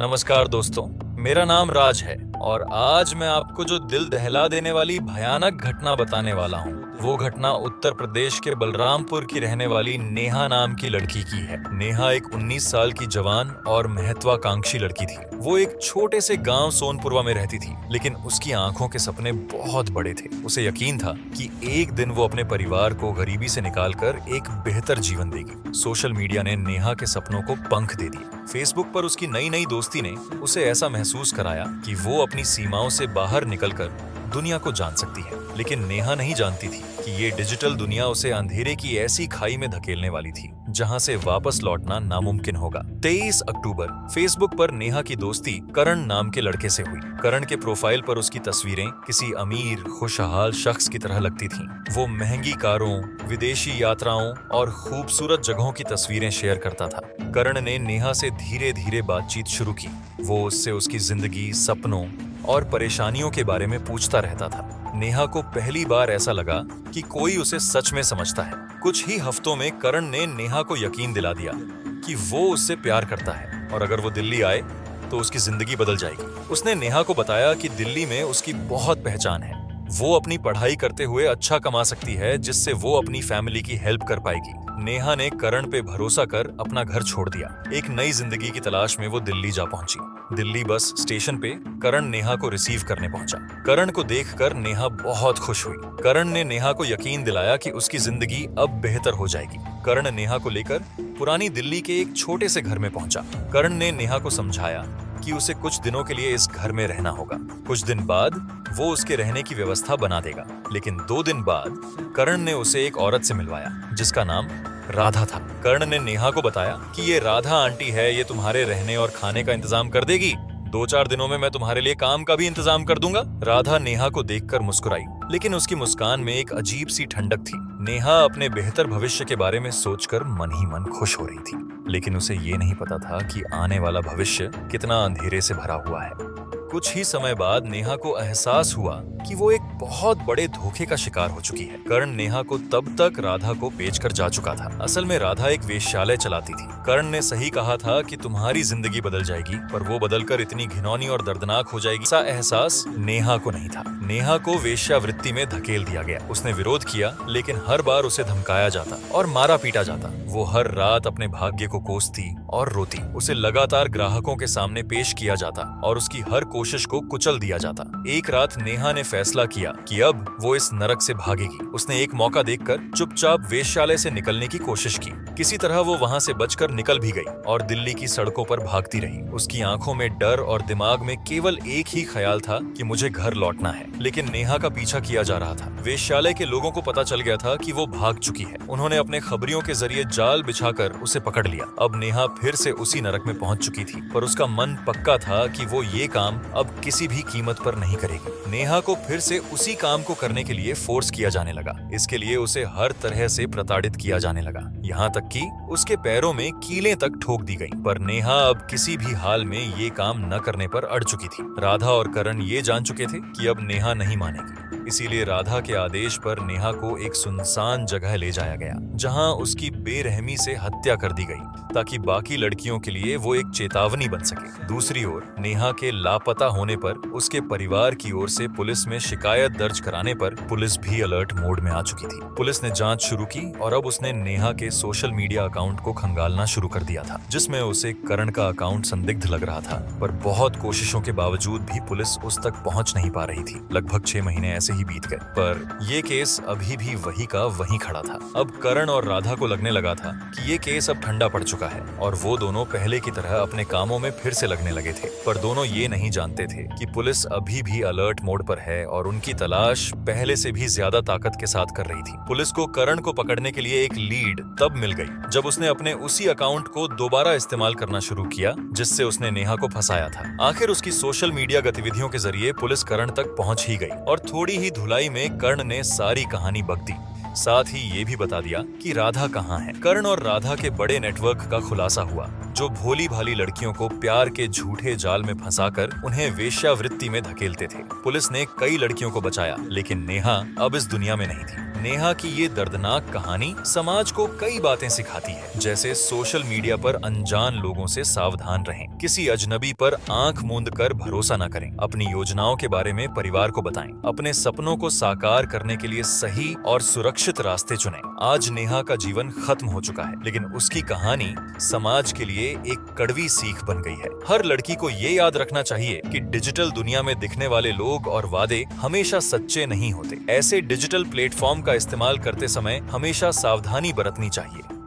नमस्कार दोस्तों, मेरा नाम राज है और आज मैं आपको जो दिल दहला देने वाली भयानक घटना बताने वाला हूँ। वो घटना उत्तर प्रदेश के बलरामपुर की रहने वाली नेहा नाम की लड़की की है। नेहा एक 19 साल की जवान और महत्वाकांक्षी लड़की थी। वो एक छोटे से गांव सोनपुरवा में रहती थी, लेकिन उसकी आंखों के सपने बहुत बड़े थे। उसे यकीन था कि एक दिन वो अपने परिवार को गरीबी से निकालकर एक बेहतर जीवन देगी। सोशल मीडिया ने नेहा के सपनों को पंख दे दिए। फेसबुक पर उसकी नई नई दोस्ती ने उसे ऐसा महसूस कराया कि वो अपनी सीमाओं से बाहर निकलकर दुनिया को जान सकती है। लेकिन नेहा नहीं जानती थी कि ये डिजिटल दुनिया उसे अंधेरे की ऐसी खाई में धकेलने वाली थी जहां से वापस लौटना नामुमकिन होगा। 23 अक्टूबर फेसबुक पर नेहा की दोस्ती करण नाम के लड़के से हुई। करण के प्रोफाइल पर उसकी तस्वीरें किसी अमीर खुशहाल शख्स की तरह लगती थीं। वो महंगी कारों, विदेशी यात्राओं और खूबसूरत जगहों की तस्वीरें शेयर करता था। करण ने नेहा से धीरे धीरे बातचीत शुरू की। वो उससे उसकी जिंदगी, सपनों और परेशानियों के बारे में पूछता रहता था। नेहा को पहली बार ऐसा लगा कि कोई उसे सच में समझता है। कुछ ही हफ्तों में करण ने नेहा को यकीन दिला दिया कि वो उससे प्यार करता है और अगर वो दिल्ली आए तो उसकी जिंदगी बदल जाएगी। उसने नेहा को बताया कि दिल्ली में उसकी बहुत पहचान है। वो अपनी पढ़ाई करते हुए अच्छा कमा सकती है, जिससे वो अपनी फैमिली की हेल्प कर पाएगी। नेहा ने करण पे भरोसा कर अपना घर छोड़ दिया। एक नई जिंदगी की तलाश में वो दिल्ली जा पहुंची। दिल्ली बस स्टेशन पे करण नेहा को रिसीव करने पहुंचा। करण को देखकर नेहा बहुत खुश हुई। करण ने नेहा को यकीन दिलाया कि उसकी जिंदगी अब बेहतर हो जाएगी। करण नेहा को लेकर पुरानी दिल्ली के एक छोटे से घर में पहुंचा। करण ने नेहा को समझाया कि उसे कुछ दिनों के लिए इस घर में रहना होगा। कुछ दिन बाद वो उसके रहने की व्यवस्था बना देगा। लेकिन 2 दिन बाद करण ने उसे एक औरत से मिलवाया जिसका नाम राधा था। कर्ण ने नेहा को बताया कि ये राधा आंटी है, ये तुम्हारे रहने और खाने का इंतजाम कर देगी। 2-4 दिनों में मैं तुम्हारे लिए काम का भी इंतजाम कर दूंगा। राधा नेहा को देखकर मुस्कुराई, लेकिन उसकी मुस्कान में एक अजीब सी ठंडक थी। नेहा अपने बेहतर भविष्य के बारे में सोचकर मन ही मन खुश हो रही थी, लेकिन उसे ये नहीं पता था कि आने वाला भविष्य कितना अंधेरे से भरा हुआ है। कुछ ही समय बाद नेहा को एहसास हुआ कि वो एक बहुत बड़े धोखे का शिकार हो चुकी है। कर्ण नेहा को तब तक राधा को बेचकर जा चुका था। असल में राधा एक वेश्यालय चलाती थी। कर्ण ने सही कहा था कि तुम्हारी जिंदगी बदल जाएगी, पर वो बदलकर इतनी घिनौनी और दर्दनाक हो जाएगी, ऐसा एहसास नेहा को नहीं था। नेहा को वेश्यावृत्ति में धकेल दिया गया। उसने विरोध किया, लेकिन हर बार उसे धमकाया जाता और मारा पीटा जाता। वो हर रात अपने भाग्य को कोसती और रोती। उसे लगातार ग्राहकों के सामने पेश किया जाता और उसकी हर कोशिश को कुचल दिया जाता। एक रात नेहा ने फैसला किया कि अब वो इस नरक से भागेगी। उसने एक मौका देखकर चुपचाप वेश्यालय से निकलने की कोशिश की। किसी तरह वो वहां से बचकर निकल भी गई और दिल्ली की सड़कों पर भागती रही। उसकी आंखों में डर और दिमाग में केवल एक ही ख्याल था कि मुझे घर लौटना है। लेकिन नेहा का पीछा किया जा रहा था। वेश्यालय के लोगों को पता चल गया था कि वो भाग चुकी है। उन्होंने अपने खबरियों के जरिए जाल बिछाकर उसे पकड़ लिया। अब नेहा फिर से उसी नरक में पहुंच चुकी थी, पर उसका मन पक्का था कि वो ये काम अब किसी भी कीमत पर नहीं करेगी। नेहा को फिर से उसी काम को करने के लिए फोर्स किया जाने लगा। इसके लिए उसे हर तरह से प्रताड़ित किया जाने लगा, यहाँ तक कि उसके पैरों में कीलें तक ठोक दी गई। पर नेहा अब किसी भी हाल में ये काम न करने पर अड़ चुकी थी। राधा और करण ये जान चुके थे कि अब नेहा नहीं मानेगी। इसीलिए राधा के आदेश पर नेहा को एक सुनसान जगह ले जाया गया, जहां उसकी बेरहमी से हत्या कर दी गई, ताकि बाकी लड़कियों के लिए वो एक चेतावनी बन सके। दूसरी ओर नेहा के लापता होने पर उसके परिवार की ओर से पुलिस में शिकायत दर्ज कराने पर पुलिस भी अलर्ट मोड में आ चुकी थी। पुलिस ने जांच शुरू की और अब उसने नेहा के सोशल मीडिया अकाउंट को खंगालना शुरू कर दिया था, जिसमें उसे करण का अकाउंट संदिग्ध लग रहा था। पर बहुत कोशिशों के बावजूद भी पुलिस उस तक पहुंच नहीं पा रही थी। लगभग 6 महीने ऐसे ही बीत गए, पर ये केस अभी भी वही का वही खड़ा था। अब करण और राधा को लगने लगा था कि ये केस अब ठंडा पड़ चुका है और वो दोनों पहले की तरह अपने कामों में फिर से लगने लगे थे। पर दोनों ये नहीं जानते थे कि पुलिस अभी भी अलर्ट मोड पर है और उनकी तलाश पहले से भी ज्यादा ताकत के साथ कर रही थी। पुलिस को करण को पकड़ने के लिए एक लीड तब मिल गई जब उसने अपने उसी अकाउंट को दोबारा इस्तेमाल करना शुरू किया जिससे उसने नेहा को फंसाया था। आखिर उसकी सोशल मीडिया गतिविधियों के जरिए पुलिस करण तक पहुंच ही गई और थोड़ी ही धुलाई में कर्ण ने सारी कहानी बक दी। साथ ही ये भी बता दिया कि राधा कहाँ है। कर्ण और राधा के बड़े नेटवर्क का खुलासा हुआ, जो भोली भाली लड़कियों को प्यार के झूठे जाल में फंसाकर उन्हें वेश्यावृत्ति में धकेलते थे। पुलिस ने कई लड़कियों को बचाया, लेकिन नेहा अब इस दुनिया में नहीं थी। नेहा की ये दर्दनाक कहानी समाज को कई बातें सिखाती है, जैसे सोशल मीडिया पर अनजान लोगों से सावधान रहें, किसी अजनबी पर आंख मूंद कर भरोसा न करें, अपनी योजनाओं के बारे में परिवार को बताएं, अपने सपनों को साकार करने के लिए सही और सुरक्षित रास्ते चुनें। आज नेहा का जीवन खत्म हो चुका है, लेकिन उसकी कहानी समाज के लिए एक कड़वी सीख बन गई है। हर लड़की को ये याद रखना चाहिए कि डिजिटल दुनिया में दिखने वाले लोग और वादे हमेशा सच्चे नहीं होते। ऐसे डिजिटल प्लेटफॉर्म का इस्तेमाल करते समय हमेशा सावधानी बरतनी चाहिए।